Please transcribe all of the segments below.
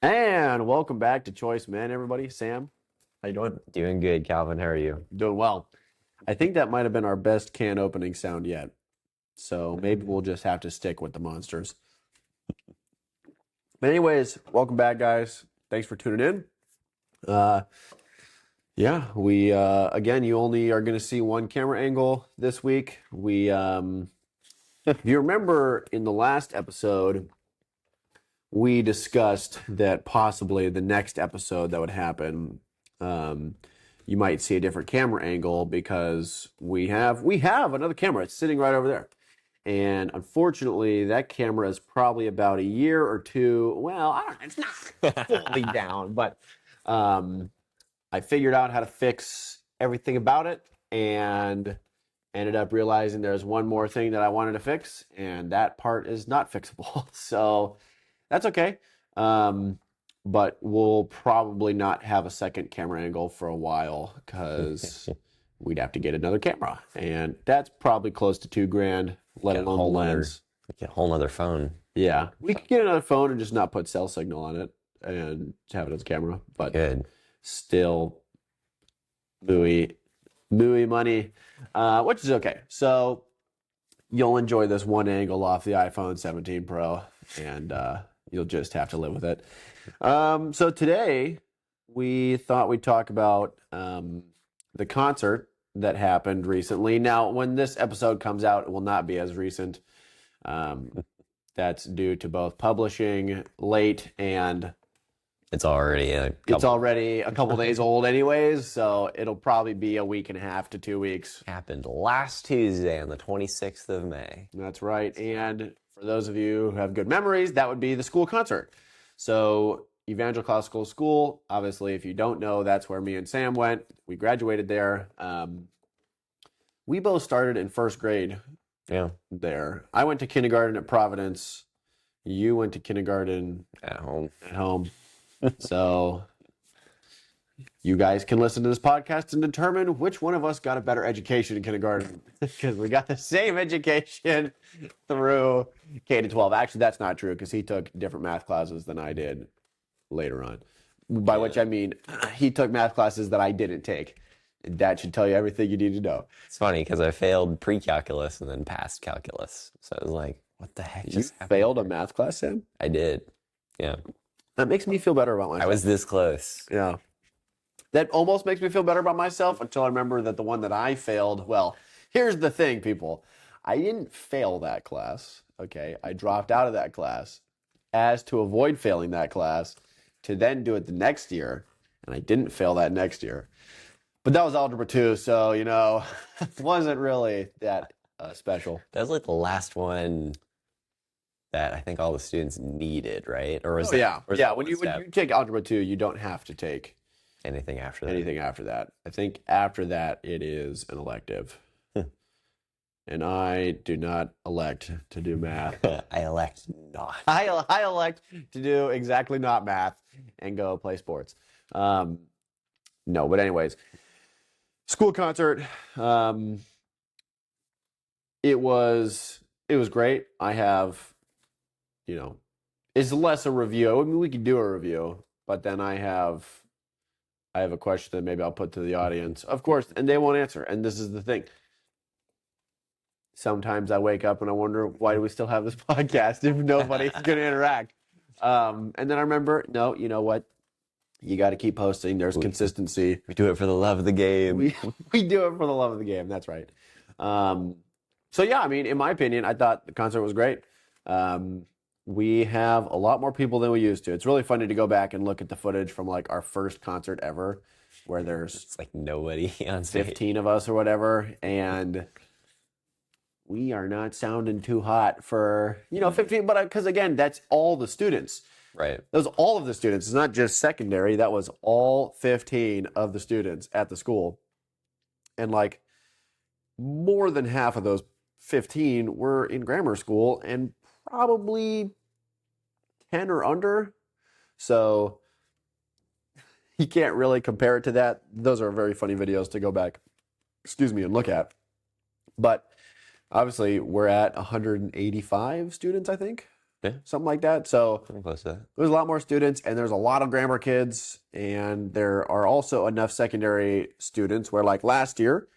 And welcome back to Choice Men, everybody. Sam, how you doing? Doing good, Calvin. How are you? Doing well. I think that might have been our best can opening sound yet. So maybe we'll just have to stick with the monsters. But anyways, welcome back, guys. Thanks for tuning in. We again, you only are going to see one camera angle this week. If you remember in the last episode, we discussed that possibly the next episode that would happen, you might see a different camera angle because we have another camera. It's sitting right over there. And unfortunately, that camera is probably about a year or two. Well, I don't know, it's not fully down, but I figured out how to fix everything about it and ended up realizing there's one more thing that I wanted to fix, and that part is not fixable. So that's okay. But we'll probably not have a second camera angle for a while because we'd have to get another camera, and that's probably close to $2,000, let alone the lens. Get a whole nother phone. Yeah, we could get another phone and just not put cell signal on it and have it as a camera, but Good. still mooey money, which is okay. So you'll enjoy this one angle off the iPhone 17 Pro, and you'll just have to live with it. So today we thought we'd talk about the concert that happened recently. Now, when this episode comes out, it will not be as recent. That's due to both publishing late and It's already a couple days old anyways, so it'll probably be a week and a half to 2 weeks. happened last Tuesday on the 26th of May. That's right. And for those of you who have good memories, that would be the school concert. So Evangel Classical School, obviously, if you don't know, that's where me and Sam went. We graduated there. We both started in first grade Yeah, there. I went to kindergarten at Providence. You went to kindergarten at home. at home. So you guys can listen to this podcast and determine which one of us got a better education in kindergarten, because we got the same education through K to 12. Actually, that's not true because he took different math classes than I did later on. By which I mean he took math classes that I didn't take. That should tell you everything you need to know. It's funny because I failed pre-calculus and then passed calculus. So it was like, what the heck You just happened? failed a math class, Sam? I did. Yeah. That makes me feel better about myself. I was this close. Yeah. That almost makes me feel better about myself until I remember that the one that I failed, well, here's the thing, people. I didn't fail that class, okay? I dropped out of that class as to avoid failing that class to then do it the next year, and I didn't fail that next year. But that was Algebra 2, so, it wasn't really that special. That was like the last one that I think all the students needed, right? Or was Yeah. or was Yeah, that when one you step? take Algebra 2, you don't have to take Anything after that? anything after that. I think after that, it is an elective. And I do not elect to do math. I elect not. I elect to do exactly not math and go play sports. No, but anyways, school concert. It was great. I have, it's less a review. I mean, we could do a review, but then I have a question that maybe I'll put to the audience, of course, and they won't answer. And this is the thing. Sometimes I wake up and I wonder, why do we still have this podcast if nobody's going to interact? And then I remember, no, you know what? You got to keep posting. There's consistency. We do it for the love of the game. We do it for the love of the game. That's right. So yeah, I mean, in my opinion, I thought the concert was great. We have a lot more people than we used to. It's really funny to go back and look at the footage from like our first concert ever, where there's It's like nobody on stage. 15 of us or whatever, and we are not sounding too hot for 15. But because again, that's all the students. Right. That was all of the students. It's not just secondary. That was all 15 of the students at the school. And like more than half of those 15 were in grammar school and probably 10 or under. So you can't really compare it to that. Those are very funny videos to go back, and look at. But obviously we're at 185 students, I think. Yeah. something like that. So I'm close to that. there's a lot more students, and there's a lot of grammar kids, and there are also enough secondary students where, like last year,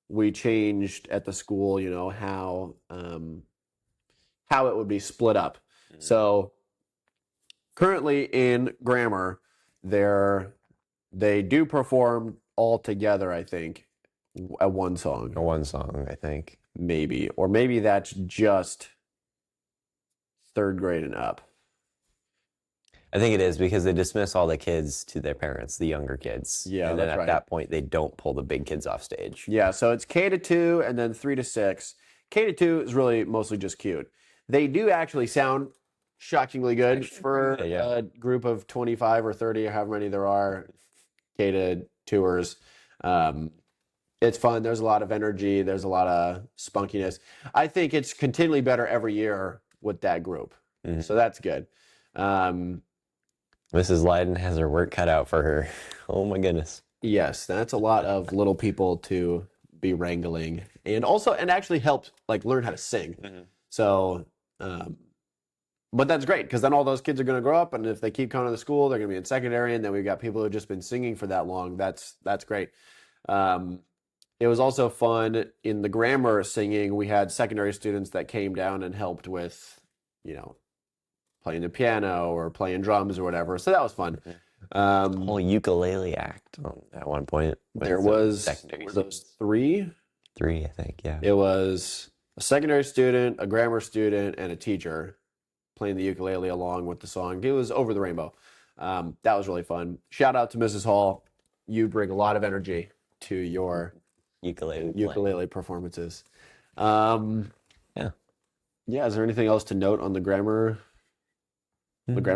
we changed at the school, how it would be split up. So currently in grammar, they do perform all together, I think, at one song, One song, I think. maybe, or maybe that's just third grade and up. I think it is because they dismiss all the kids to their parents, the younger kids. Yeah, and then that's at right. that point, they don't pull the big kids off stage. Yeah, so it's K to 2 and then 3 to 6. K to 2 is really mostly just cute. They do actually sound shockingly good for a group of 25 or 30 or however many there are K to 2ers. It's fun. There's a lot of energy. There's a lot of spunkiness. I think it's continually better every year with that group. Mhm. So that's good. Mrs. Leiden has her work cut out for her. Oh my goodness. Yes, that's a lot of little people to be wrangling, and actually help like learn how to sing. So, but that's great because then all those kids are going to grow up, and if they keep coming to the school, they're going to be in secondary, and then we've got people who have just been singing for that long. That's great. It was also fun in the grammar singing. We had secondary students that came down and helped with, playing the piano or playing drums or whatever. So that was fun. Whole ukulele act at one point. There was secondary those three. Three, I think. Yeah. It was a secondary student, a grammar student, and a teacher playing the ukulele along with the song. It was Over the Rainbow. That was really fun. Shout out to Mrs. Hall. You bring a lot of energy to your ukulele performances. Yeah. Is there anything else to note on the grammar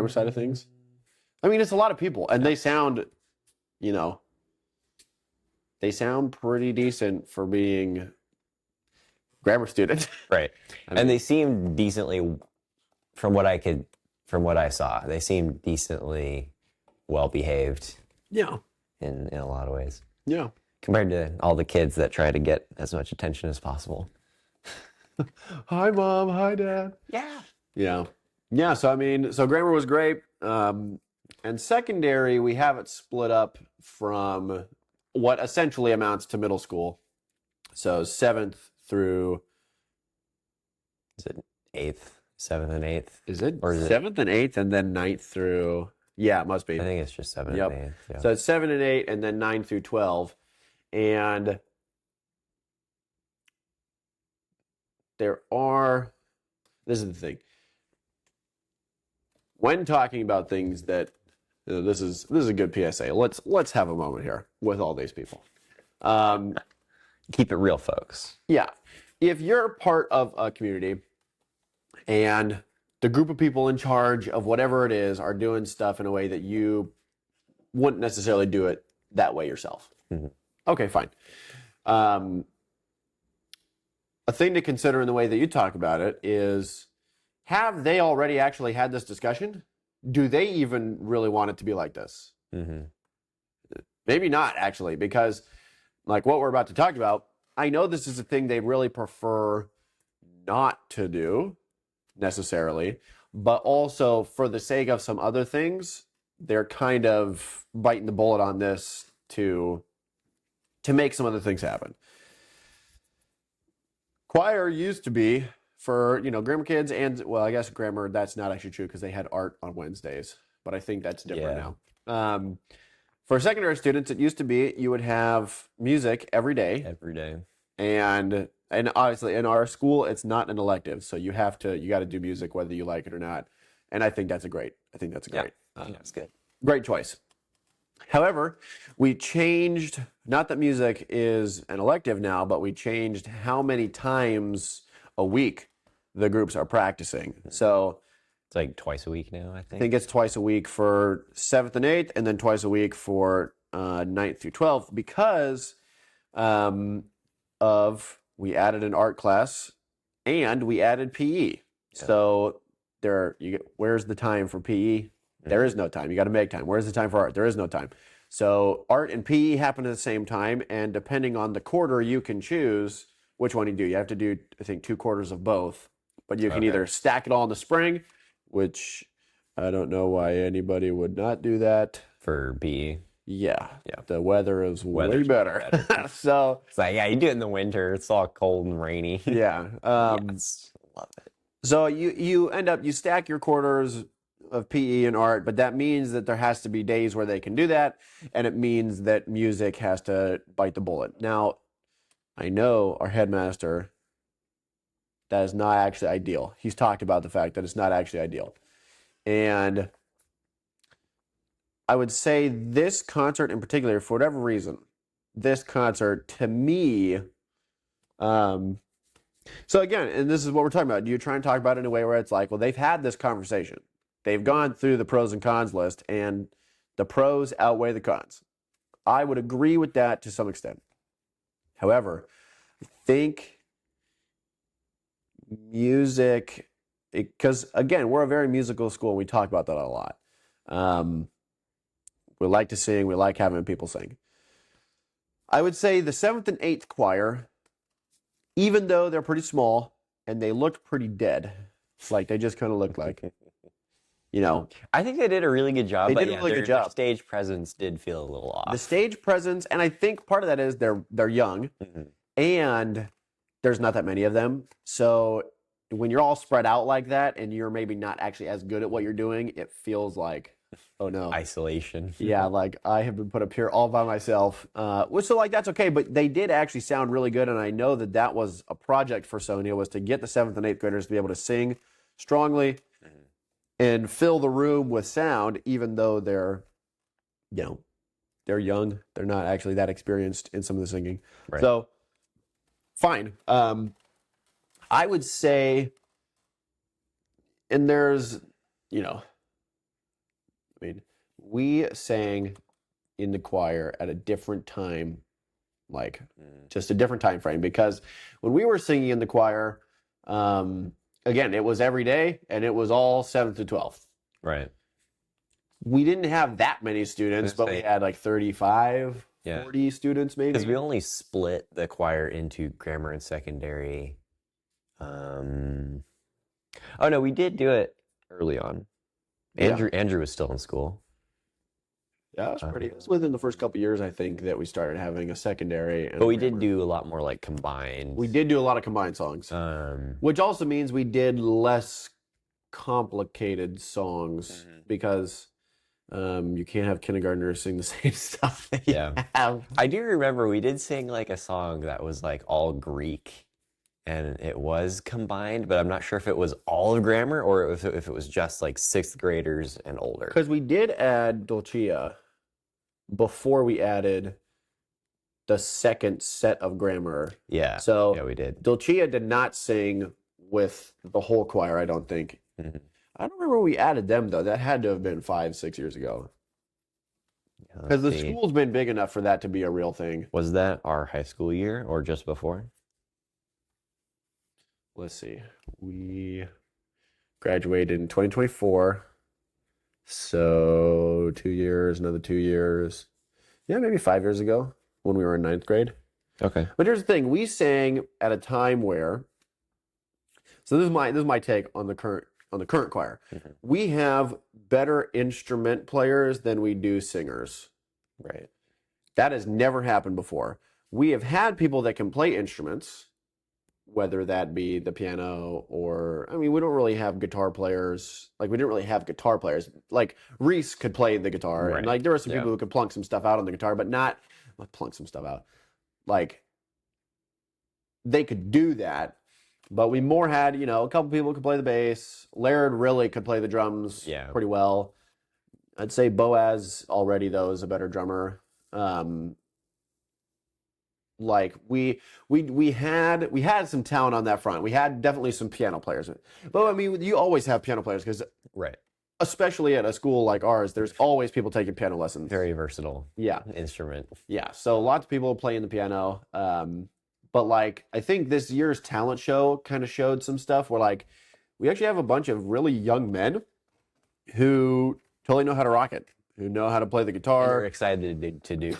side of things? I mean, it's a lot of people, and they sound, pretty decent for being grammar students. Right. And they seemed decently, from what I saw, they seemed decently well behaved. Yeah. In a lot of ways. Yeah. Compared to all the kids that try to get as much attention as possible. Hi, Mom. Hi, Dad. Yeah. Yeah. Yeah. So, grammar was great. And secondary, we have it split up from what essentially amounts to middle school. So 7th through... Is it 8th, 7th and 8th? Is it 7th and 8th and then 9th through... Yeah, it must be. I think it's just 7 and 8th. Yeah. So it's 7 and 8 and then 9 through 12. And this is the thing. When talking about things that, this is a good PSA. Let's have a moment here with all these people. Keep it real, folks. Yeah. If you're part of a community and the group of people in charge of whatever it is are doing stuff in a way that you wouldn't necessarily do it that way yourself. Mm-hmm. Okay, fine. A thing to consider in the way that you talk about it is, have they already actually had this discussion? Do they even really want it to be like this? Mm-hmm. Maybe not, actually, because like what we're about to talk about, I know this is a thing they really prefer not to do necessarily, but also for the sake of some other things, they're kind of biting the bullet on this to make some other things happen. Choir used to be for, grammar kids, and well, I guess grammar, that's not actually true because they had art on Wednesdays, but I think that's different now. For secondary students, it used to be you would have music every day. Every day. And obviously in our school, it's not an elective, so you got to do music whether you like it or not. And I think that's great. That's good. Great choice. However, we changed, not that music is an elective now, but we changed how many times a week the groups are practicing. So it's like twice a week now, I think. I think it's twice a week for 7th and 8th, and then twice a week for 9th through 12th, because we added an art class and we added PE. Yeah. So where's the time for PE? There is no time. You got to make time. Where's the time for art? There is no time. So art and PE happen at the same time, and depending on the quarter, you can choose which one you do. You have to do, I think, 2 quarters of both, but you can either stack it all in the spring, which I don't know why anybody would not do that. For B. Yeah, Yeah. the weather is way Weather's better. better. So It's like, yeah, you do it in the winter. It's all cold and rainy. yeah, Yes. Love it. so you end up you stack your quarters of PE and art, but that means that there has to be days where they can do that, and it means that music has to bite the bullet. Now, I know our headmaster, that is not actually ideal. He's talked about the fact that it's not actually ideal. And I would say this concert in particular, for whatever reason, this concert to me, so again, and this is what we're talking about. Do you try and talk about it in a way where it's like, well, they've had this conversation. They've gone through the pros and cons list, and the pros outweigh the cons. I would agree with that to some extent. However, I think music, because again, we're a very musical school, and we talk about that a lot. We like to sing. We like having people sing. I would say the 7th and 8th choir, even though they're pretty small and they looked pretty dead, like they just kind of looked like, I think they did a really good job. They but did a yeah, really good their job. stage presence did feel a little off. the stage presence, and I think part of that is they're young, and there's not that many of them. So when you're all spread out like that, and you're maybe not actually as good at what you're doing, it feels like, oh no, Isolation. yeah, like I have been put up here all by myself. So like that's okay, but they did actually sound really good, and I know that that was a project for Sonia, was to get the 7th and 8th graders to be able to sing strongly and fill the room with sound, even though they're young. They're not actually that experienced in some of the singing. Right. So fine. I would say, and there's, I mean, we sang in the choir at a different time, like just a different time frame, because when we were singing in the choir, again, it was every day, and it was all 7th to 12th. Right. We didn't have that many students, but we had like 35, 40 students maybe. Because we only split the choir into grammar and secondary. Oh no, we did do it early on. Andrew was still in school. Yeah, it was within the first couple of years, I think, that we started having a secondary. But we did do a lot more like combined. We did do a lot of combined songs, which also means we did less complicated songs because you can't have kindergartners sing the same stuff that you have. I do remember we did sing like a song that was like all Greek, and it was combined, but I'm not sure if it was all of grammar or if it was just like 6th graders and older. Because we did add Dulcia before we added the second set of grammar. Yeah. So yeah, we did. Dulcia did not sing with the whole choir, I don't think. I don't remember when we added them, though. That had to have been 5-6 years ago. Because the school's been big enough for that to be a real thing. Was that our high school year or just before? Let's see. We graduated in 2024. So 2 years, another 2 years. Yeah, maybe 5 years ago when we were in 9th grade. Okay. But here's the thing. We sang at a time where, so this is my take on the current choir. We have better instrument players than we do singers. Right. That has never happened before. We have had people that can play instruments, whether that be the piano or, I mean, we don't really have guitar players. Like, we didn't really have guitar players. Like, Reese could play the guitar. Right. And, like, there were some people who could plunk some stuff out on the guitar, but not plunk some stuff out. Like, they could do that. But we more had, a couple people who could play the bass. Laird really could play the drums pretty well. I'd say Boaz already, though, is a better drummer. Like we had some talent on that front. We had definitely some piano players. But I mean, you always have piano players because, especially at a school like ours, there's always people taking piano lessons. Very versatile. Yeah. Instrument. Yeah. So lots of people playing the piano. But like, I think this year's talent show kind of showed some stuff where like, we actually have a bunch of really young men who totally know how to rock it, who know how to play the guitar. They're excited to do.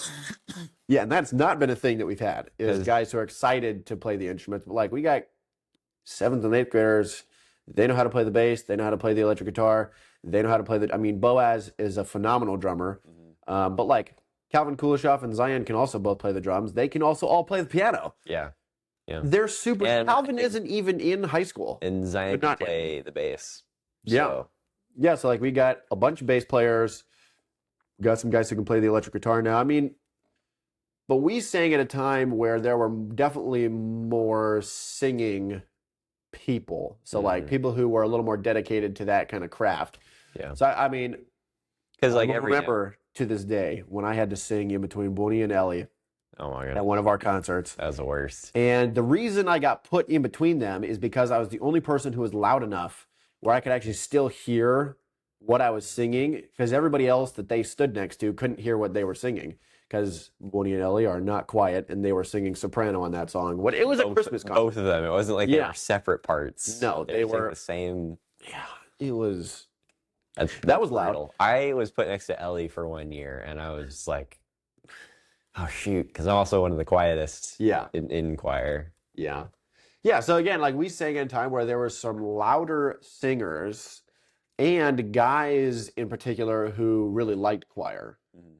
Yeah, and that's not been a thing that we've had, is guys who are excited to play the instruments. But like, we got 7th and 8th graders They know how to play the bass. They know how to play the electric guitar. They know how to play I mean, Boaz is a phenomenal drummer. But like Calvin Kulishov and Zion can also both play the drums. They can also all play the piano. Yeah. Yeah. They're super. And Calvin isn't even in high school. And Zion can play the bass. Yeah. So. Yeah. So like we got a bunch of bass players. We got some guys who can play the electric guitar now. I mean, but we sang at a time where there were definitely more singing people. So like people who were a little more dedicated to that kind of craft. Yeah. So I mean, because like I remember to this day when I had to sing in between Bonnie and Ellie. Oh my God. At one of our concerts. That was the worst. And the reason I got put in between them is because I was the only person who was loud enough where I could actually still hear what I was singing, because everybody else that they stood next to couldn't hear what they were singing, because Bonnie and Ellie are not quiet, and they were singing soprano on that song. It was a Christmas concert. Both of them. It wasn't like they were separate parts. No, they were the same. Yeah, it was. That was loud. I was put next to Ellie for 1 year, and I was like, oh shoot, because I'm also one of the quietest. Yeah. In choir. Yeah. Yeah. So again, like we sang in a time where there were some louder singers and guys in particular who really liked choir.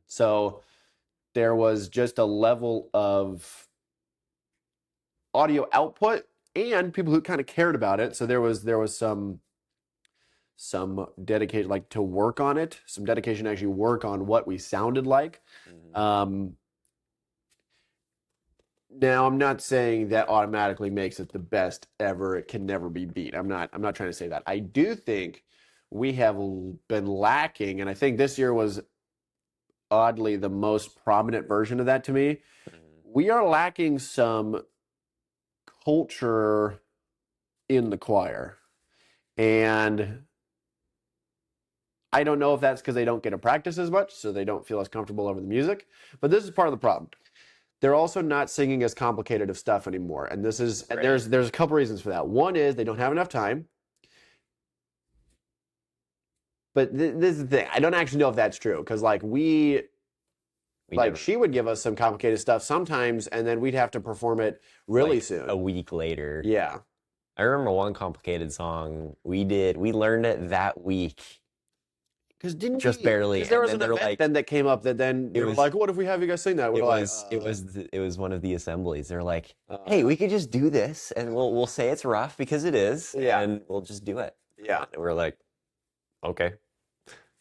So there was just a level of audio output and people who kind of cared about it. So there was some dedication, like to work on it, some dedication to actually work on what we sounded like. Now, I'm not saying that automatically makes it the best ever. It can never be beat. I'm not trying to say that. I do think we have been lacking, and I think this year was oddly the most prominent version of that to me. We are lacking some culture in the choir. And I don't know if that's because they don't get to practice as much, so they don't feel as comfortable over the music. But this is part of the problem. They're also not singing as complicated of stuff anymore. And this is Right. there's a couple reasons for that. One is they don't have enough time. But this is the thing. I don't actually know if that's true, because like she would give us some complicated stuff sometimes, and then we'd have to perform it really soon. A week later. Yeah. I remember one complicated song we learned it that week. Because barely. Because there was and an event then that came up that then they were like, "What if we have you guys sing that?" It was one of the assemblies. They're like, "Hey, we could just do this, and we'll say it's rough because it is, and we'll just do it." Yeah. And we're like, "Okay,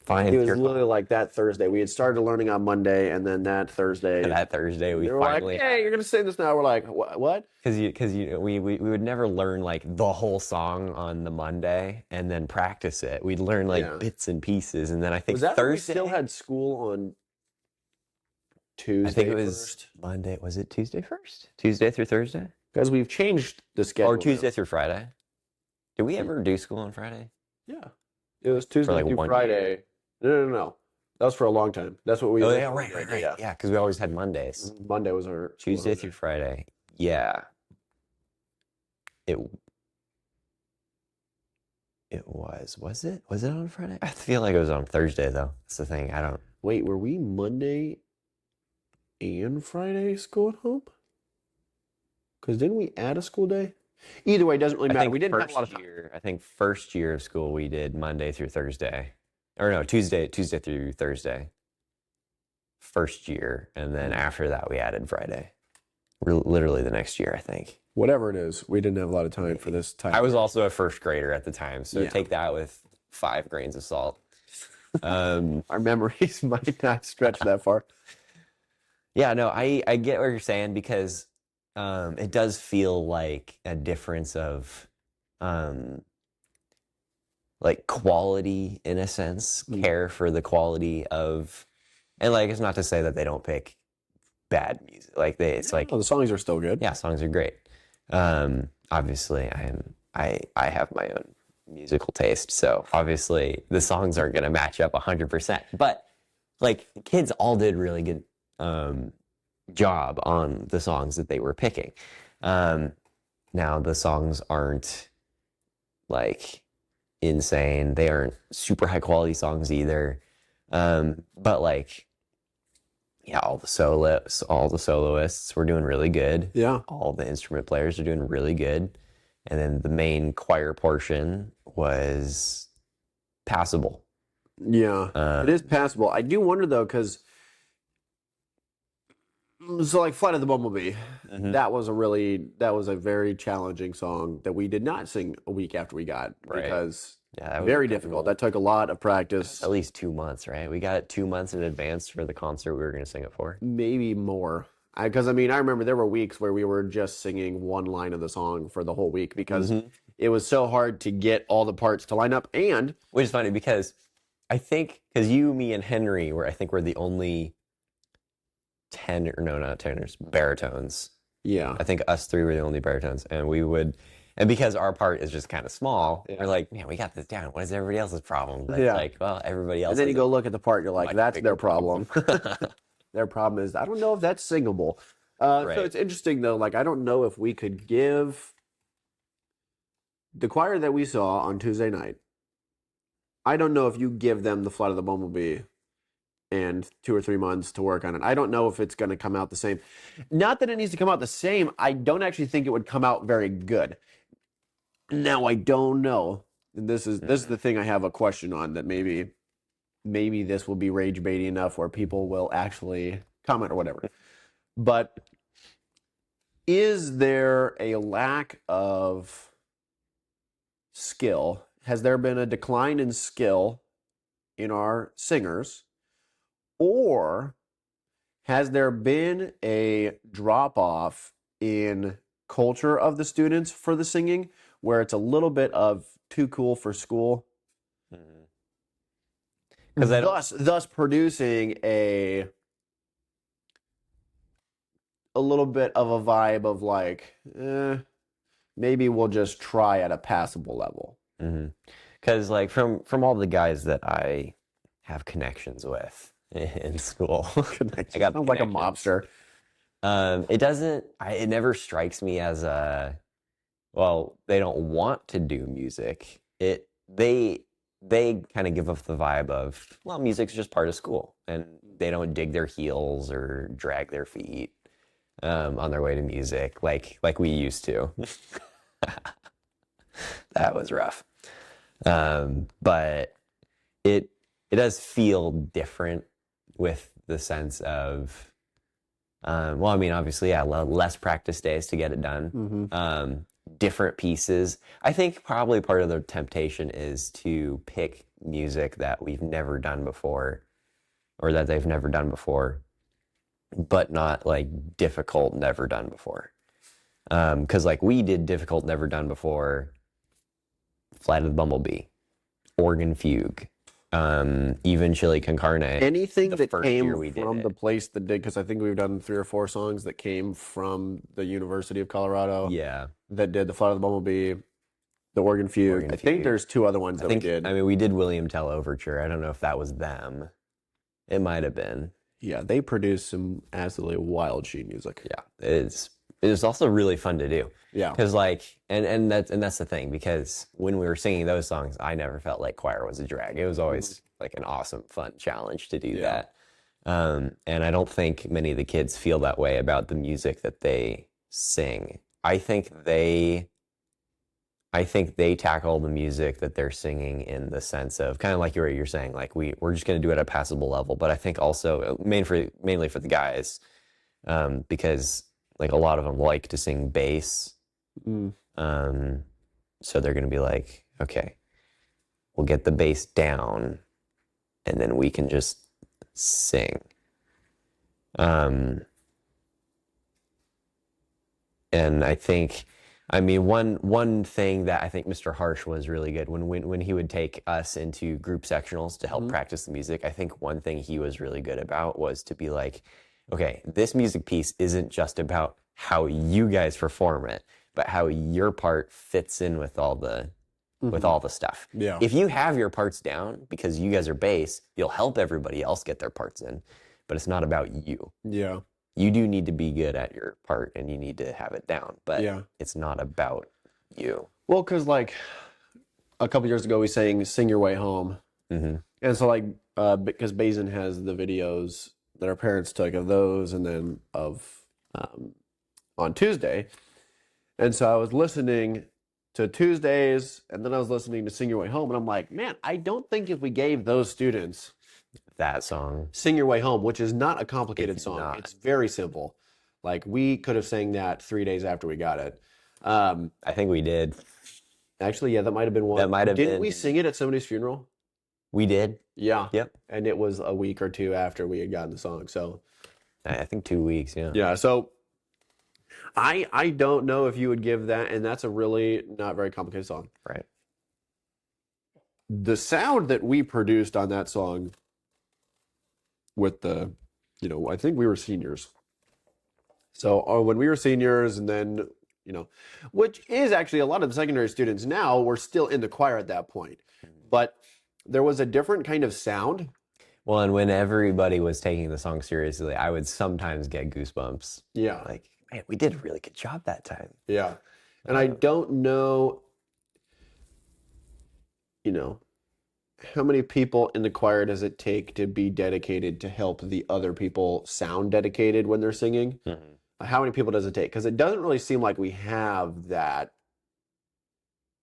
fine." It was literally like that Thursday. We had started learning on Monday, and then that Thursday. And that Thursday, we were finally. Like, "Hey, you're gonna sing this now." We're like, "What?" Because we would never learn like the whole song on the Monday and then practice it. We'd learn like bits and pieces, and then I think Thursday we still had school on Tuesday. I think it was first? Monday. Was it Tuesday first? Tuesday through Thursday? Because we've changed the schedule. Or Tuesday through Friday? Did we ever do school on Friday? Yeah, it was Tuesday through Friday. No. That was for a long time. That's what we. Oh yeah, right. Yeah, because we always had Mondays. Monday was our Tuesday through Friday. Yeah. It was. Was it? Was it on Friday? I feel like it was on Thursday though. That's the thing. I don't. Wait, were we Monday and Friday school at home? Because didn't we add a school day? Either way, it doesn't really matter. We didn't have a lot of time. I think first year of school we did Monday through Thursday, or no, Tuesday through Thursday. First year, and then after that we added Friday. Literally the next year, I think. Whatever it is, we didn't have a lot of time for this time. I was also a first grader at the time, so take that with 5 grains of salt. Our memories might not stretch that far. Yeah, no, I get what you're saying, because it does feel like a difference of like quality in a sense, care for the quality of, and like it's not to say that they don't pick bad music. Like it's like the songs are still good. Yeah, songs are great. Obviously I have my own musical taste, so obviously the songs aren't going to match up 100%, but like the kids all did really good job on the songs that they were picking. Now the songs aren't like insane, they aren't super high quality songs either, but like all the soloists were doing really good. Yeah. All the instrument players are doing really good. And then the main choir portion was passable. Yeah, it is passable. I do wonder though, because so like Flight of the Bumblebee, that was a very challenging song that we did not sing a week after we got Right. because Yeah, that was very a difficult. couple- That took a lot of practice, at least 2 months, right? We got it 2 months in advance for the concert we were going to sing it for. maybe more. Because I mean, I remember there were weeks where we were just singing one line of the song for the whole week because it was so hard to get all the parts to line up. And Which is funny because I think, because you, me, and Henry were, I think, we're the only not tenors, baritones. yeah, I think us three were the only baritones, and because our part is just kind of small, we're like, man, we got this down. What is everybody else's problem? But it's like, well, everybody else. And then you has go a look at the part, you're like, much that's bigger their problem. Their problem is, I don't know if that's singable. So Right. it's interesting though. Like, I don't know if we could give the choir that we saw on Tuesday night. I don't know if you give them the Flight of the Bumblebee and 2 or 3 months to work on it. I don't know if it's going to come out the same. Not that it needs to come out the same. I don't actually think it would come out very good. Now I don't know. And this is the thing I have a question on that maybe this will be rage baity enough where people will actually comment or whatever. But is there a lack of skill? Has there been a decline in skill in our singers? Or has there been a drop off in culture of the students for the singing where it's a little bit of too cool for school? Because thus producing a little bit of a vibe of like, maybe we'll just try at a passable level. Because like from all the guys that I have connections with in school, I got Sounds like a mobster. It never strikes me as well, they don't want to do music. They kind of give off the vibe of, well, music's just part of school, and they don't dig their heels or drag their feet on their way to music like we used to. That was rough. But it does feel different with the sense of, well, I mean, obviously, yeah, less practice days to get it done. Different pieces. I think probably part of the temptation is to pick music that we've never done before, or that they've never done before, but not like difficult, never done before. Because like we did difficult, never done before, Flight of the Bumblebee, Organ Fugue, even Chili Con Carne. Anything that came we from the place that did, because I think we've done 3 or 4 songs that came from the University of Colorado. Yeah. That did the Flight of the Bumblebee, the Organ Fugue. I think there's 2 other ones that we did. I mean, we did William Tell Overture. I don't know if that was them. It might have been. Yeah, they produced some absolutely wild sheet music. Yeah, it is also really fun to do. Yeah. Because like, and that's the thing, because when we were singing those songs, I never felt like choir was a drag. It was always like an awesome, fun challenge to do that. And I don't think many of the kids feel that way about the music that they sing. I think they tackle the music that they're singing in the sense of kind of like you're saying, like we're just going to do it at a passable level. But I think also mainly for the guys, because like a lot of them like to sing bass. So they're going to be like, okay, we'll get the bass down and then we can just sing. And I think, I mean, one thing that I think Mr. Harsh was really good when he would take us into group sectionals to help practice the music. I think one thing he was really good about was to be like, okay, this music piece isn't just about how you guys perform it, but how your part fits in with all the stuff. Yeah. If you have your parts down because you guys are bass, you'll help everybody else get their parts in, but it's not about you. Yeah. You do need to be good at your part and you need to have it down, but it's not about you. Well, because like a couple years ago we sang "Sing Your Way Home," and so like because Bazin has the videos that our parents took of those, and then of on Tuesday, and so I was listening to Tuesdays, and then I was listening to Sing Your Way Home, and I'm like, man, I don't think if we gave those students That song. Sing Your Way Home, which is not a complicated It's song, not. it's very simple. Like we could have sang that 3 days after we got it. I think we did. Actually, yeah, that might have been one. That might have Didn't been. we sing it at somebody's funeral? We did. Yeah. Yep. And it was a week or two after we had gotten the song. So I think 2 weeks. Yeah. yeah, so I don't know if you would give that, and that's a really not very complicated song. Right. The sound that we produced on that song with the, I think we were seniors. So when we were seniors, and then, which is actually a lot of the secondary students now were still in the choir at that point. But there was a different kind of sound. Well, and when everybody was taking the song seriously, I would sometimes get goosebumps. Yeah. Like, man, we did a really good job that time. Yeah. And I don't know, how many people in the choir does it take to be dedicated to help the other people sound dedicated when they're singing? Mm-hmm. How many people does it take? Because it doesn't really seem like we have that.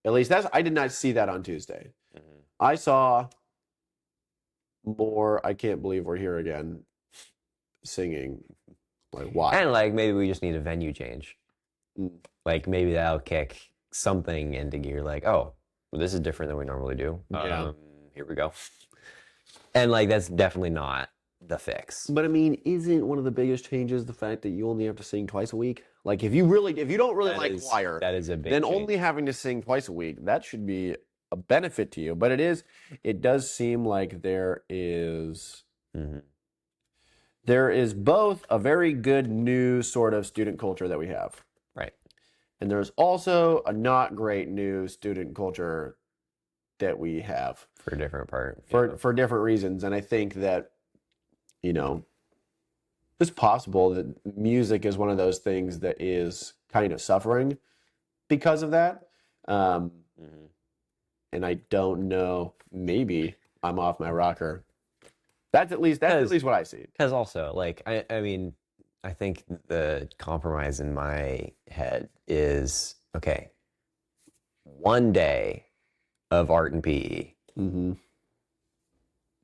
At least I did not see that on Tuesday. Mm-hmm. I saw more, I can't believe we're here again, singing. Like, why? And like maybe we just need a venue change. Mm. Like maybe that'll kick something into gear. Like, oh, well, this is different than we normally do. Yeah. Here we go. And like that's definitely not the fix. But I mean, isn't one of the biggest changes the fact that you only have to sing twice a week? Like if you don't really like choir, that is a big then change. only having to sing twice a week, that should be a benefit to you. But it does seem like there is Mm-hmm. there is both a very good new sort of student culture that we have. Right. And there's also a not great new student culture that we have. For a different part. For different reasons. And I think that, it's possible that music is one of those things that is kind of suffering because of that. Mm-hmm. And I don't know, maybe I'm off my rocker. That's at least what I see. Because also, like, I mean, I think the compromise in my head is, okay, one day of art and PE. Mm-hmm.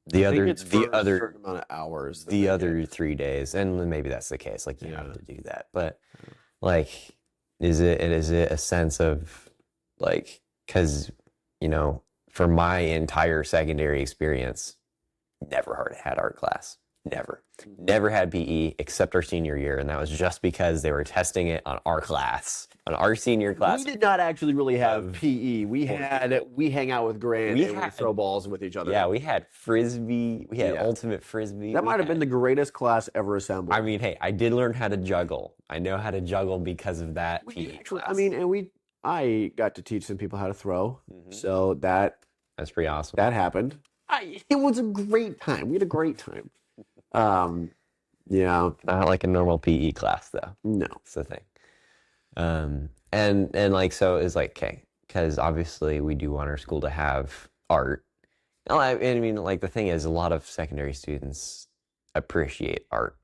The I think other, it's for the a other, certain amount of hours. the other 3 days, and maybe that's the case. Like, you have to do that, but like, is it a sense of like, because for my entire secondary experience, never had art class. Never had PE except our senior year, and that was just because they were testing it on our class, on our senior class. We did not actually really have PE. We hang out with Grant and we throw balls with each other. Yeah, we had frisbee. We had ultimate frisbee. That might have been the greatest class ever assembled. I mean, hey, I did learn how to juggle. I know how to juggle because of that PE class. I mean, and I got to teach some people how to throw, so that's pretty awesome. That happened. It was a great time. We had a great time. Yeah, not like a normal PE class though. No, it's the thing. And like so it's like, okay, because obviously we do want our school to have art. I mean, like the thing is, a lot of secondary students appreciate art,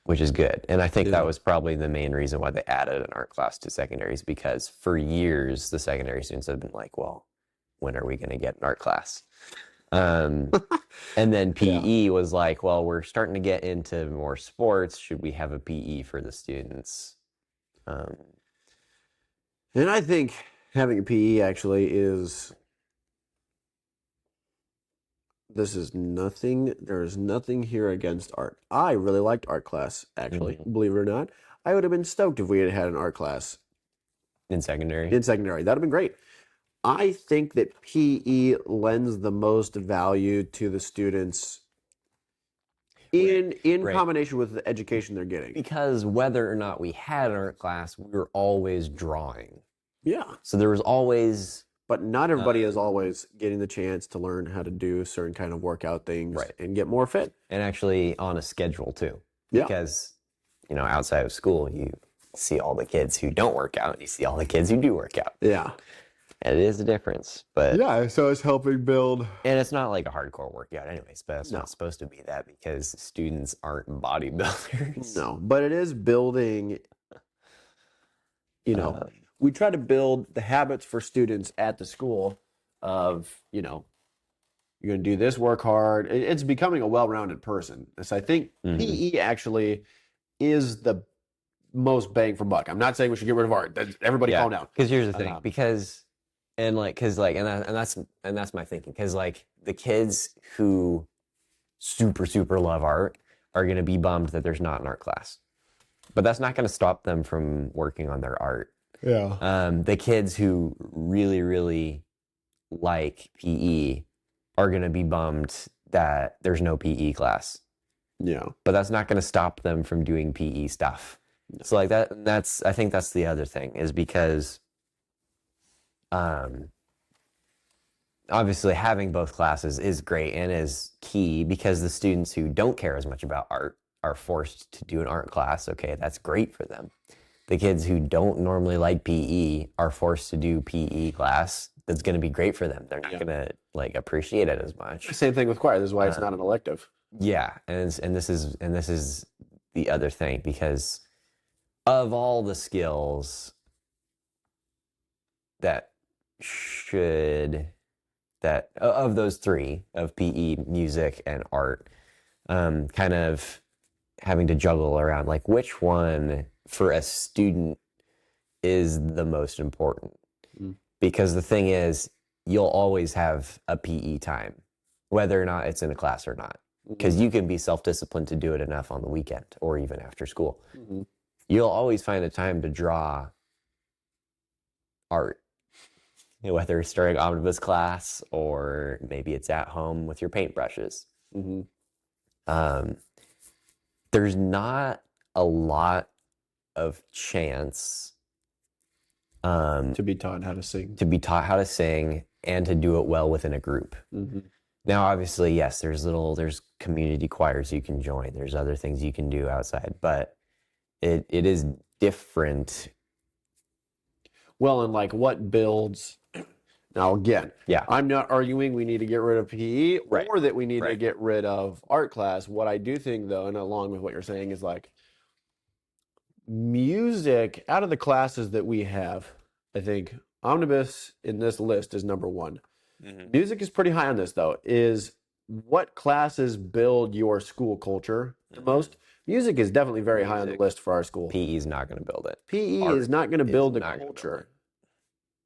which is good. And I think that was probably the main reason why they added an art class to secondaries, because for years the secondary students have been like, well, when are we going to get an art class? And then PE was like, well, we're starting to get into more sports. Should we have a PE for the students? And I think having a PE actually is, there's nothing here against art. I really liked art class, actually, believe it or not. I would have been stoked if we had had an art class. In secondary? That would have been great. I think that PE lends the most value to the students in combination with the education they're getting. Because whether or not we had an art class, we were always drawing. Yeah. So there was always... But not everybody is always getting the chance to learn how to do certain kind of workout things and get more fit. And actually on a schedule too. Yeah. Because, outside of school, you see all the kids who don't work out, and you see all the kids who do work out. Yeah. And it is a difference, but so it's helping build. And it's not like a hardcore workout, anyways. But it's not supposed to be that because students aren't bodybuilders. No, but it is building. we try to build the habits for students at the school of, you know, you're going to do this, work hard. It's becoming a well-rounded person. So I think PE actually is the most bang for buck. I'm not saying we should get rid of art. Everybody calm down. Because here's the thing, and that's my thinking. Because like the kids who super love art are going to be bummed that there's not an art class, but that's not going to stop them from working on their art. Yeah. The kids who really like PE are going to be bummed that there's no PE class. Yeah. But that's not going to stop them from doing PE stuff. So like I think that's the other thing, is because obviously having both classes is great and is key, because the students who don't care as much about art are forced to do an art class. Okay, that's great for them. The kids who don't normally like PE are forced to do PE class. That's going to be great for them. They're not going to like appreciate it as much. Same thing with choir. This is why it's not an elective. Yeah, and this is the other thing, because of all the skills that of those three, of PE, music, and art, kind of having to juggle around like which one for a student is the most important. Because the thing is, you'll always have a PE time, whether or not it's in a class or not, because you can be self-disciplined to do it enough on the weekend or even after school. You'll always find a time to draw art, whether it's during omnibus class or maybe it's at home with your paintbrushes. There's not a lot of chance to be taught how to sing and to do it well within a group. Now, obviously, yes, there's community choirs you can join. There's other things you can do outside, but it is different. Well, and like what builds. Now, again, I'm not arguing we need to get rid of PE or that we need to get rid of art class. What I do think, though, and along with what you're saying, is like music, out of the classes that we have, I think omnibus in this list is number one. Music is pretty high on this, though. Is what classes build your school culture the most? Music is definitely very high on the list for our school. PE is not going to build it. PE is not going to build the culture.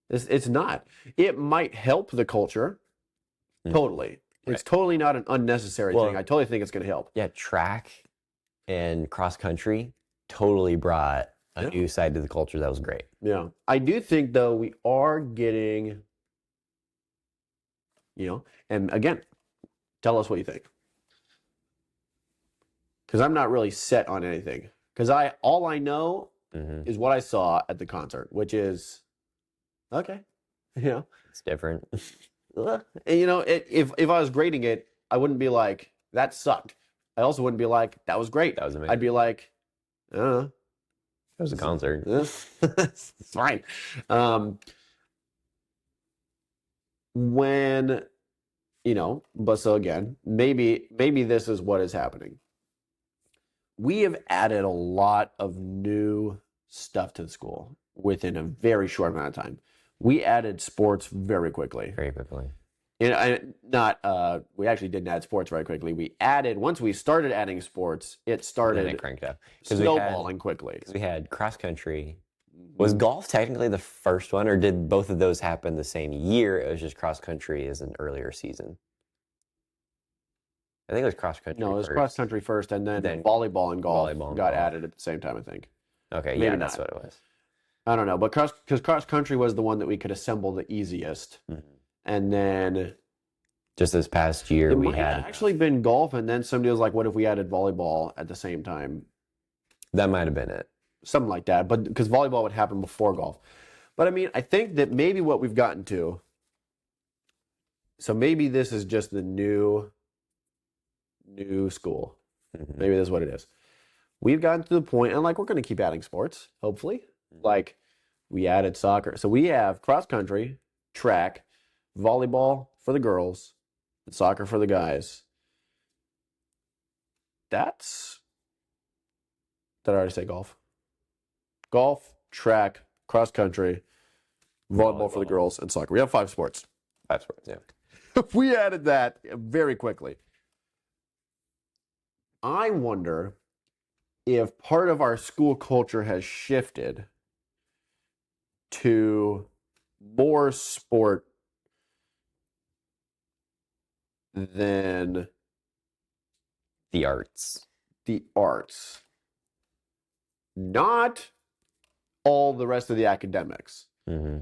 It's not. It might help the culture. Totally. It's totally not an unnecessary thing. I totally think it's going to help. Yeah, track and cross country totally brought a new side to the culture that was great. Yeah. I do think, though, we are getting, and again, tell us what you think. Because I'm not really set on anything. Because all I know is what I saw at the concert, which is, okay. It's different. And, if I was grading it, I wouldn't be like, that sucked. I also wouldn't be like, that was great. That was amazing. I'd be like, I don't know. It was a concert. It's fine. But so again, maybe this is what is happening. We have added a lot of new stuff to the school within a very short amount of time. We added sports very quickly. Very quickly. We actually didn't add sports very quickly. Once we started adding sports, it started then it cranked up. Snowballing quickly. Because we had cross country. Was golf technically the first one, or did both of those happen the same year? It was just cross country as an earlier season. I think it was cross country. No, it was cross country first, and then volleyball and golf got added at the same time, I think. Okay, maybe that's what it was. I don't know, but because cross country was the one that we could assemble the easiest. And then just this past year, we had actually been golf, and then somebody was like, "What if we added volleyball at the same time?" That might have been it, something like that. But because volleyball would happen before golf. But I mean, I think that maybe what we've gotten to. So maybe this is just the new school. Maybe that's what it is. We've gotten to the point, and like we're going to keep adding sports, hopefully. Like we added soccer, so we have cross country, track, volleyball for the girls, and soccer for the guys. Did I already say golf? Golf, track, cross country, volleyball for the girls, and soccer. We have 5 sports. 5 sports, yeah. If we added that very quickly, I wonder if part of our school culture has shifted to more sport than The arts. the arts. Not all the rest of the academics. Mm-hmm.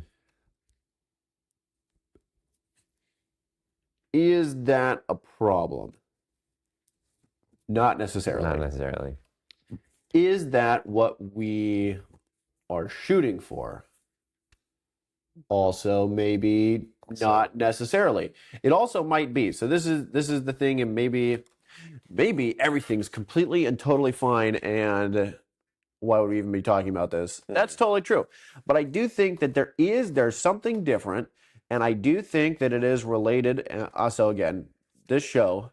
Is that a problem? Not necessarily. Not necessarily. Is that what we are shooting for? Also, maybe not necessarily. It also might be. So this is the thing, and maybe everything's completely and totally fine, and why would we even be talking about this? That's totally true. But I do think that there's something different, and I do think that it is related. Also, again, this show,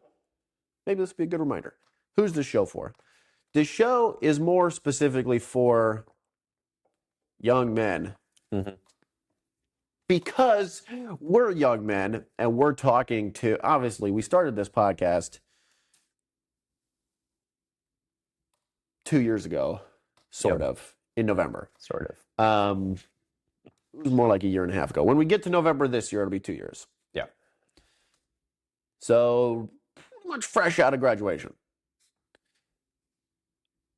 maybe this would be a good reminder. Who's this show for? This show is more specifically for young men. Mm-hmm. Because we're young men and we're talking to, obviously, we started this podcast 2 years ago, sort of, in November. Sort of. It was more like a year and a half ago. When we get to November this year, it'll be 2 years. Yeah. So, pretty much fresh out of graduation.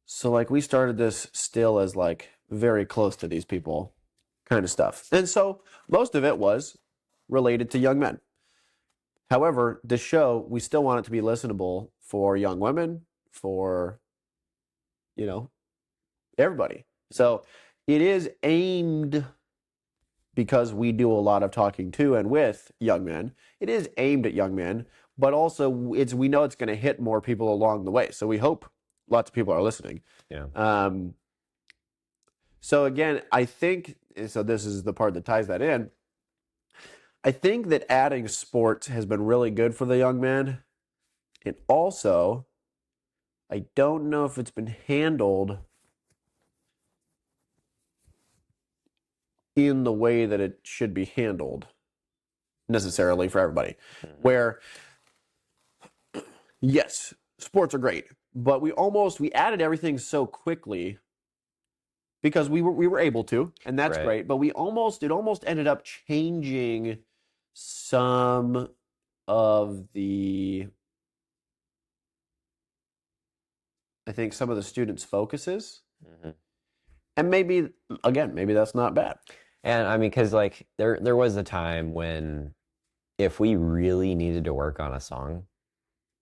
So, like, we started this still as, like, very close to these people kind of stuff. And so, most of it was related to young men. However, this show, we still want it to be listenable for young women, for, everybody. So, it is aimed, because we do a lot of talking to and with young men, it is aimed at young men, but also we know it's going to hit more people along the way. So, we hope lots of people are listening. Yeah. So again, I think, so this is the part that ties that in. I think that adding sports has been really good for the young man. And also, I don't know if it's been handled in the way that it should be handled necessarily for everybody. Where, yes, sports are great, but we added everything so quickly because we were able to, and that's Right. great. But it almost ended up changing some of the, I think, some of the students' focuses, Mm-hmm. and maybe that's not bad. And I mean, because like there was a time when if we really needed to work on a song,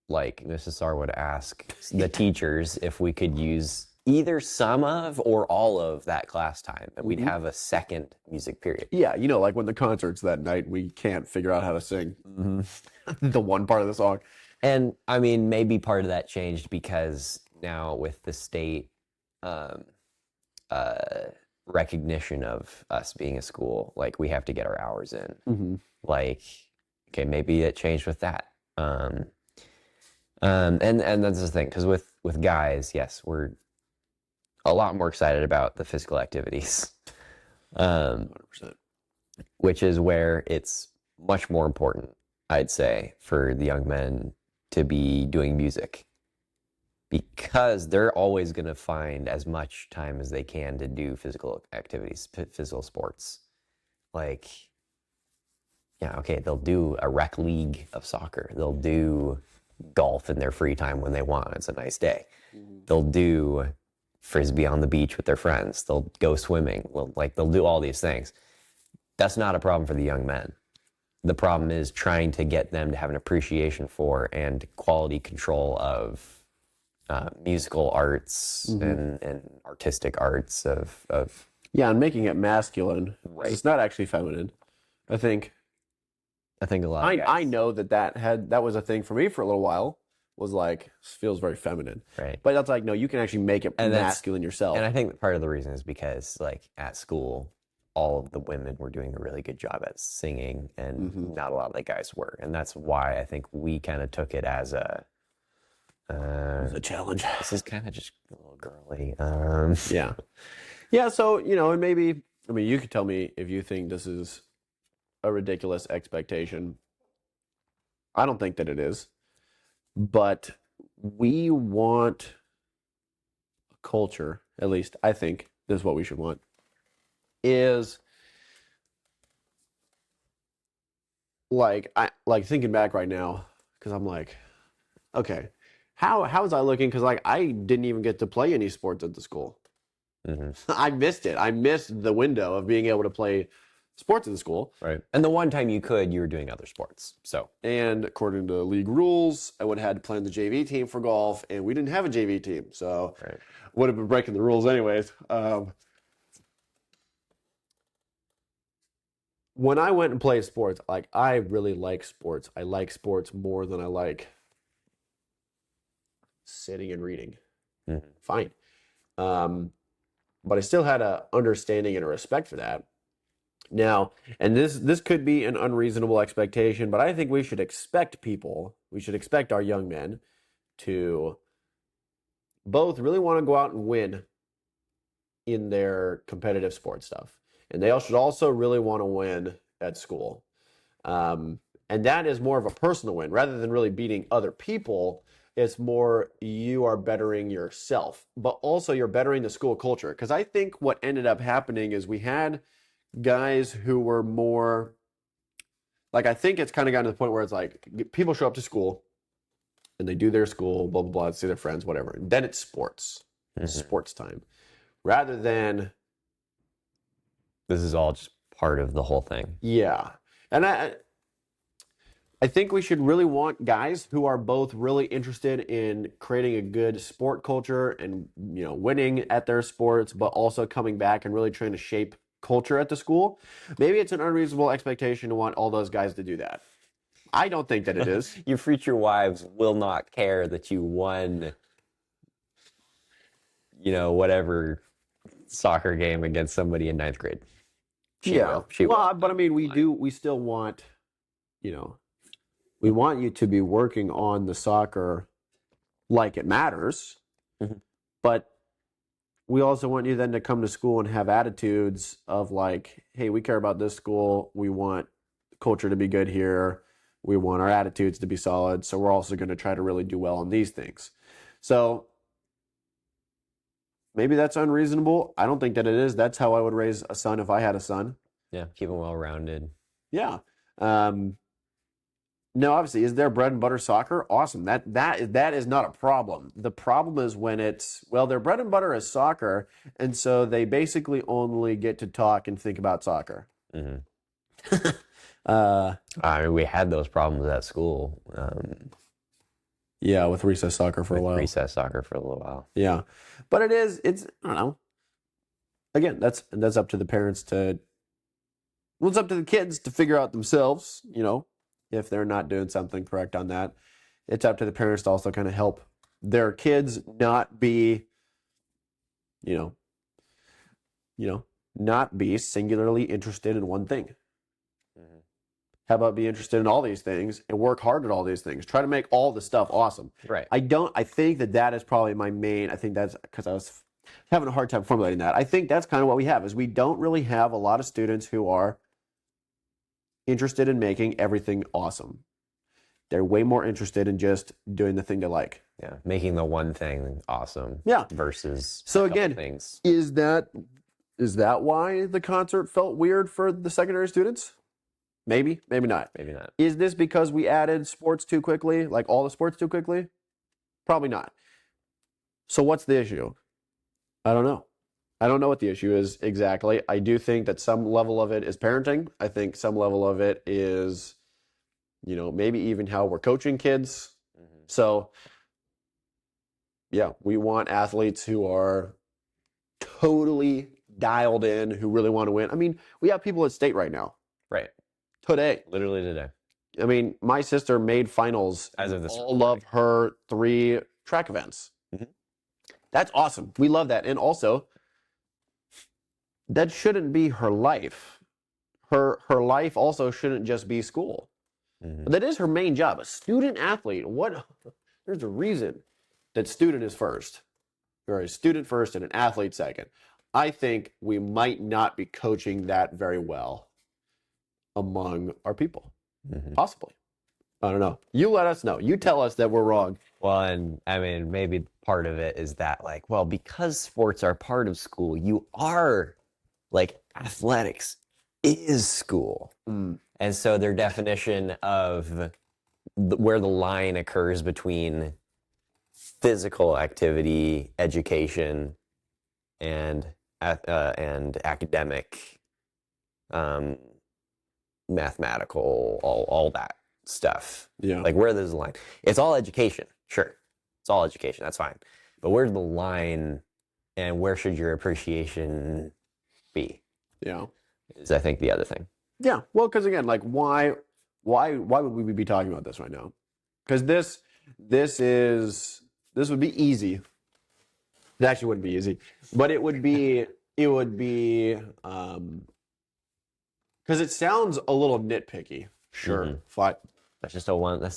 like Mrs. Sarr would ask the teachers if we could use either some of or all of that class time, and we'd have a second music period. Yeah, like when the concerts that night, we can't figure out how to sing the one part of the song. And I mean, maybe part of that changed because now with the state recognition of us being a school, like we have to get our hours in. Mm-hmm. Like, okay, maybe it changed with that. And that's the thing, because with guys, yes, we're a lot more excited about the physical activities, 100%. which is where it's much more important, I'd say, for the young men to be doing music, because they're always going to find as much time as they can to do physical activities, physical sports. Like, yeah, okay, they'll do a rec league of soccer. They'll do golf in their free time when they want. It's a nice day. Mm-hmm. They'll do frisbee on the beach with their friends. They'll go swimming. They'll do all these things. That's not a problem for the young men. The problem is trying to get them to have an appreciation for and quality control of musical arts and artistic arts of Yeah, and making it masculine. Right. It's not actually feminine. I think a lot of guys. I know that was a thing for me for a little while. Was like, feels very feminine. Right. But that's like, no, you can actually make it masculine yourself. And I think part of the reason is because like at school, all of the women were doing a really good job at singing, and not a lot of the guys were. And that's why I think we kind of took it as a challenge. This is kind of just a little girly. Yeah. So, and maybe I mean, you could tell me if you think this is a ridiculous expectation. I don't think that it is, but we want a culture, at least I think this is what we should want, is like thinking back right now, because I'm like, okay, how was I looking? Because like I didn't even get to play any sports at the school. I missed it. I missed the window of being able to play sports in the school. Right. And the one time you could, you were doing other sports. So, And according to league rules, I would have had to play on the JV team for golf, and we didn't have a JV team, so right. would have been breaking the rules anyways. When I went and played sports, like I really like sports. I like sports more than I like sitting and reading. Fine. But I still had a understanding and a respect for that. Now, and this could be an unreasonable expectation, but I think we should expect our young men to both really want to go out and win in their competitive sports stuff. And they should also really want to win at school. And that is more of a personal win rather than really beating other people. It's more you are bettering yourself, but also you're bettering the school culture. Because I think what ended up happening is we had guys who were more like, I think it's kind of gotten to the point where it's like people show up to school and they do their school, blah, blah, blah, see their friends, whatever. And then it's sports, sports time, rather than. This is all just part of the whole thing. Yeah. And I think we should really want guys who are both really interested in creating a good sport culture and, winning at their sports, but also coming back and really trying to shape culture at the school. Maybe it's an unreasonable expectation to want all those guys to do that. I don't think that it is. Your future wives will not care that you won, whatever soccer game against somebody in ninth grade. She will. But I mean, we still want, we want you to be working on the soccer like it matters, but we also want you then to come to school and have attitudes of like, hey, we care about this school. We want culture to be good here. We want our attitudes to be solid. So we're also going to try to really do well on these things. So maybe that's unreasonable. I don't think that it is. That's how I would raise a son if I had a son. Yeah, keep them well-rounded. Yeah. No, obviously, is there bread and butter soccer? Awesome. That is not a problem. The problem is when their bread and butter is soccer, and so they basically only get to talk and think about soccer. We had those problems at school. Yeah, with recess soccer for a while. Recess soccer for a little while. Yeah, but it's I don't know. Again, that's up to the parents to. Well, it's up to the kids to figure out themselves. If they're not doing something correct on that, it's up to the parents to also kind of help their kids not be, not be singularly interested in one thing. How about be interested in all these things and work hard at all these things? Try to make all the stuff awesome. Right. I think that is probably my main. I think that's because I was having a hard time formulating that. I think that's kind of what we have is we don't really have a lot of students who are interested in making everything awesome. They're way more interested in just doing the thing they like. Yeah, making the one thing awesome. Yeah. Versus so again, things. Is that why the concert felt weird for the secondary students? Maybe, maybe not. Maybe not. Is this because we added sports too quickly, like all the sports too quickly? Probably not. So what's the issue? I don't know. I don't know what the issue is exactly. I do think that some level of it is parenting. I think some level of it is, maybe even how we're coaching kids. So, yeah, we want athletes who are totally dialed in, who really want to win. I mean, we have people at state right now. Right. Today. Literally today. I mean, my sister made finals as of this all of her 3 track events. That's awesome. We love that. And also, that shouldn't be her life. Her life also shouldn't just be school. That is her main job. A student athlete. There's a reason that student is first. Or a student first and an athlete second. I think we might not be coaching that very well among our people. Possibly. I don't know. You let us know. You tell us that we're wrong. Well, and I mean, maybe part of it is that, like, well, because sports are part of school, you are like athletics is school. And so their definition of where the line occurs between physical activity, education, and academic, mathematical, all that stuff. Yeah. Like, where there's the line. It's all education, sure. It's all education. That's fine. But where's the line, and where should your appreciation be? Yeah. Is, I think, the other thing. Yeah. Well, because again, like why would we be talking about this right now? Because this would be easy. It actually wouldn't be easy, but it would be because it sounds a little nitpicky. Sure. Fine. That's a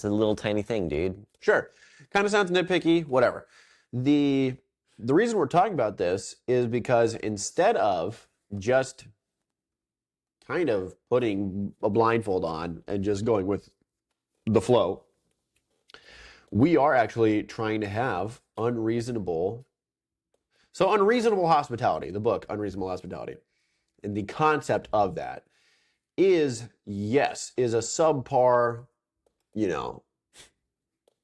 little tiny thing, dude. Sure. Kind of sounds nitpicky, whatever. The reason we're talking about this is because instead of just kind of putting a blindfold on and just going with the flow, we are actually trying to have unreasonable hospitality, the book Unreasonable Hospitality. And the concept of that is a subpar,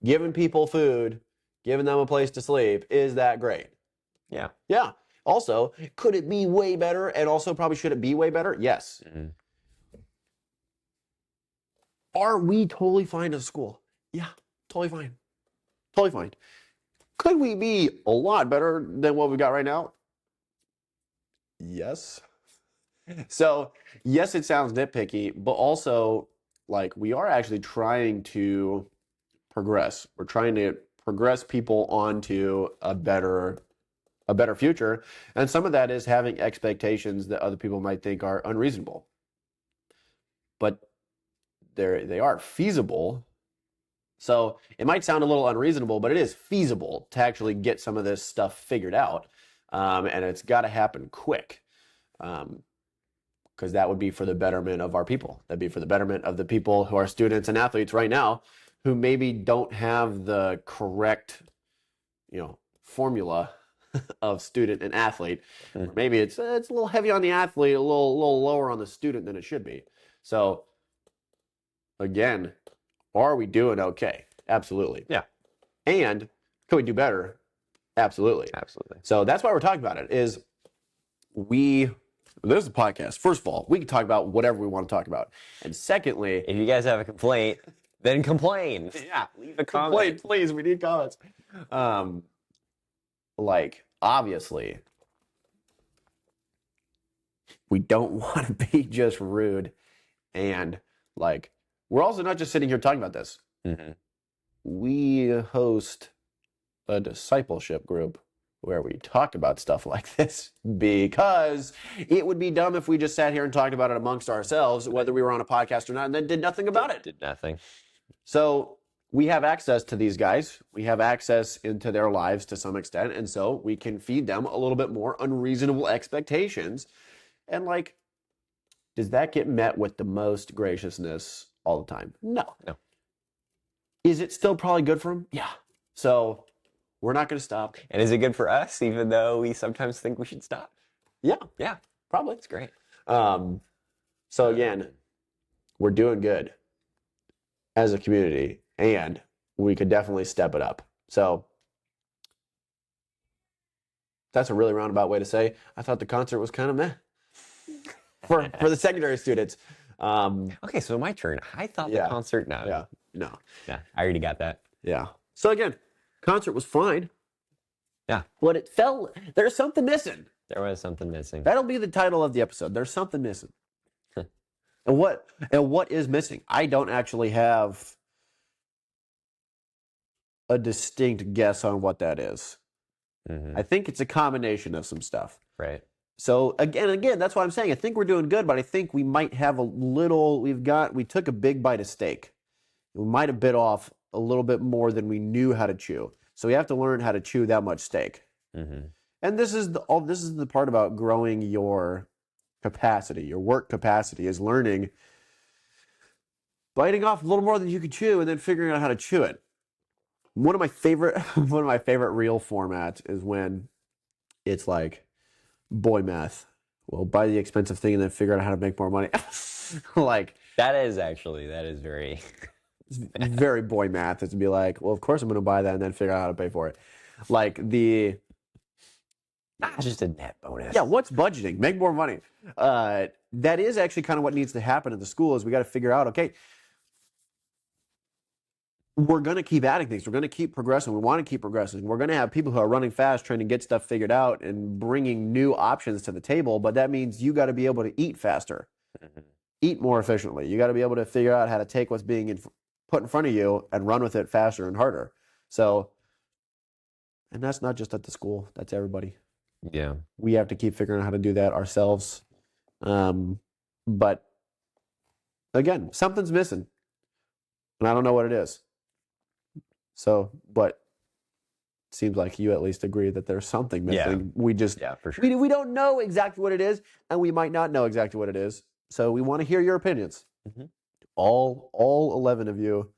giving people food, giving them a place to sleep. Is that great? Yeah. Yeah. Also, could it be way better? And also, probably should it be way better? Yes. Are we totally fine as a school? Yeah, totally fine. Totally fine. Could we be a lot better than what we got right now? Yes. So, yes, it sounds nitpicky, but also, like, we are actually trying to progress. We're trying to progress people onto a better future. And some of that is having expectations that other people might think are unreasonable. But they are feasible. So it might sound a little unreasonable, but it is feasible to actually get some of this stuff figured out. And it's got to happen quick. Because that would be for the betterment of our people. That'd be for the betterment of the people who are students and athletes right now who maybe don't have the correct, formula of student and athlete. Or maybe it's a little heavy on the athlete, a little lower on the student than it should be. So again, are we doing okay? Absolutely. Yeah. And could we do better? Absolutely. Absolutely. So that's why we're talking about it. This is a podcast. First of all, we can talk about whatever we want to talk about. And secondly, if you guys have a complaint, then complain. Yeah. Leave a comment. Complain, please. We need comments. Obviously, we don't want to be just rude. And we're also not just sitting here talking about this. We host a discipleship group where we talk about stuff like this because it would be dumb if we just sat here and talked about it amongst ourselves, whether we were on a podcast or not, and then did nothing about it. Did nothing. So we have access to these guys. We have access into their lives to some extent. And so we can feed them a little bit more unreasonable expectations. And does that get met with the most graciousness all the time? No. Is it still probably good for them? Yeah. So we're not going to stop. And is it good for us, even though we sometimes think we should stop? Yeah. Yeah. Probably. It's great. So again, we're doing good as a community, and we could definitely step it up. So that's a really roundabout way to say I thought the concert was kind of meh for the secondary students. Okay, so my turn. I thought the concert. No. Yeah, I already got that. Yeah. So again, concert was fine. Yeah. But there's something missing. There was something missing. That'll be the title of the episode. There's something missing. And what is missing? I don't actually have a distinct guess on what that is. I think it's a combination of some stuff. Right. So again, that's why I'm saying I think we're doing good, but I think we might have we took a big bite of steak. We might have bit off a little bit more than we knew how to chew. So we have to learn how to chew that much steak. And And this is the part about growing your capacity, your work capacity, is learning, biting off a little more than you can chew, and then figuring out how to chew it. One of my favorite reel formats is when it's like boy math. Well, buy the expensive thing and then figure out how to make more money. Like that is very very boy math. It's to be like, well, of course I'm going to buy that and then figure out how to pay for it. Like not just a net bonus. Yeah, what's budgeting? Make more money. That is actually kind of what needs to happen at the school. Is we got to figure out, okay, we're going to keep adding things. We're going to keep progressing. We want to keep progressing. We're going to have people who are running fast, trying to get stuff figured out and bringing new options to the table. But that means you got to be able to eat faster, eat more efficiently. You got to be able to figure out how to take what's being put in front of you and run with it faster and harder. So, and that's not just at the school. That's everybody. Yeah. We have to keep figuring out how to do that ourselves. But again, something's missing. And I don't know what it is. So, but it seems like you at least agree that there's something missing. Yeah, for sure. We don't know exactly what it is, and we might not know exactly what it is. So we want to hear your opinions. Mm-hmm. All 11 of you,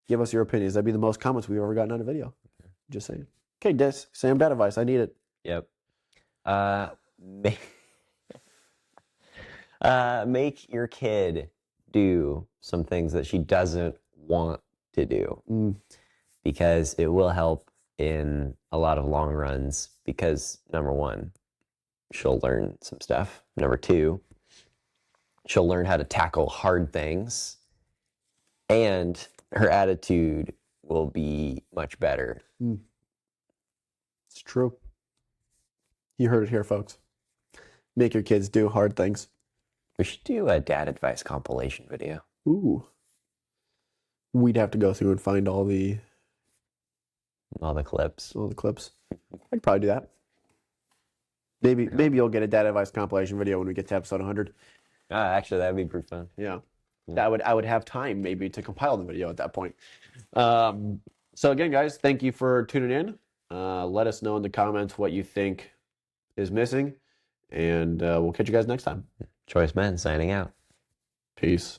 give us your opinions. That'd be the most comments we've ever gotten on a video. Just saying. Okay, Des, Sam, bad advice. I need it. Yep. Make your kid do some things that she doesn't want to do, because it will help in a lot of long runs. Because number one, she'll learn some stuff. Number two, she'll learn how to tackle hard things, and her attitude will be much better. It's true. You heard it here, folks. Make your kids do hard things. We should do a dad advice compilation video. Ooh. We'd have to go through and find all the clips. I could probably do that. Maybe you'll get a dad advice compilation video when we get to episode 100. Actually, that'd be pretty fun. Yeah. I would have time maybe to compile the video at that point. So again, guys, thank you for tuning in. Let us know in the comments what you think is missing, and we'll catch you guys next time. Choice Men signing out. Peace.